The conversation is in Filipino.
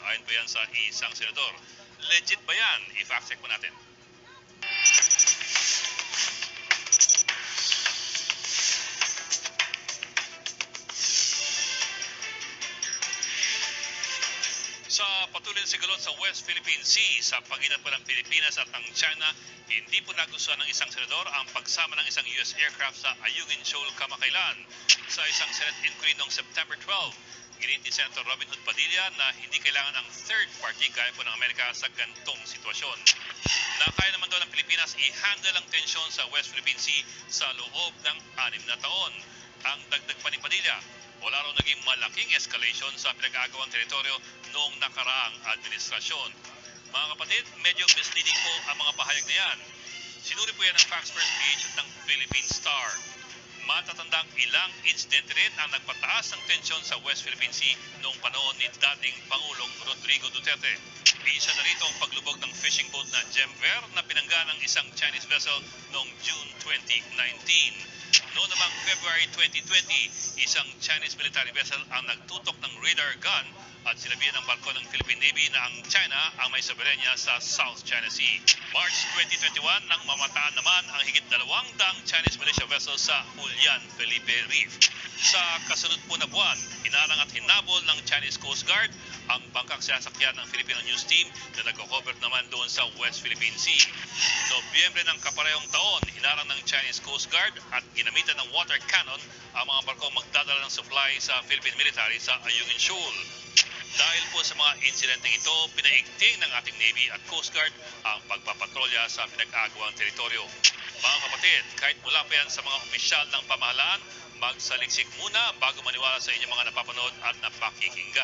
Ayon pa yan sa isang senador. Legit ba yan? I-fact check po natin. Sa patuloy na sigalot sa West Philippine Sea sa pagitan po ng Pilipinas at ng China, hindi po nagustuhan ng isang senador ang pagsama ng isang US aircraft sa Ayungin Shoal kamakailan. Sa isang Senate inquiry noong September 12, ginit ni Senator Robin Hood Padilla na hindi kailangan ng third party gaya po ng Amerika sa gantong sitwasyon. Nakaya naman daw ng Pilipinas i-handle ang tensyon sa West Philippine Sea sa loob ng 6 na taon. Ang dagdag pa ni Padilla, wala raw naging malaking escalation sa pinag-aagawang teritoryo noong nakaraang administrasyon. Mga kapatid, medyo misleading po ang mga pahayag na yan. Sinuri po yan ng Facts First page ng Philippine Star. Matatandang ilang insidente rin ang nagpataas ng tensyon sa West Philippine Sea noong panahon ni dating Pangulong Rodrigo Duterte. Isa na rito ang paglubog ng fishing boat na Gemver na pinangga ng isang Chinese vessel noong June 2019. Noong namang February 2020, isang Chinese military vessel ang nagtutok ng radar gun at sinabihan ng barko ng Philippine Navy na ang China ang may soberenya sa South China Sea. March 2021, nang mamataan naman ang higit 200 Chinese militia vessels sa Julian Felipe Reef. Sa kasunod po na buwan, hinarang at hinabol ng Chinese Coast Guard ang bangkang sinasakyan ng Filipino News Team na nag-cover naman doon sa West Philippine Sea. Nobyembre ng kaparehong taon, hinarang ng Chinese Coast Guard at ginamitan ng water cannon ang mga barko magdadala ng supply sa Philippine military sa Ayungin Shoal. Dahil po sa mga insidenteng ito, pinaigting ng ating Navy at Coast Guard ang pagpapatrolya sa pinag-agawang teritoryo. Mga kapatid, kahit mula pa yan sa mga opisyal ng pamahalaan, magsaliksik muna bago maniwala sa inyong mga napapanood at napakikinggan.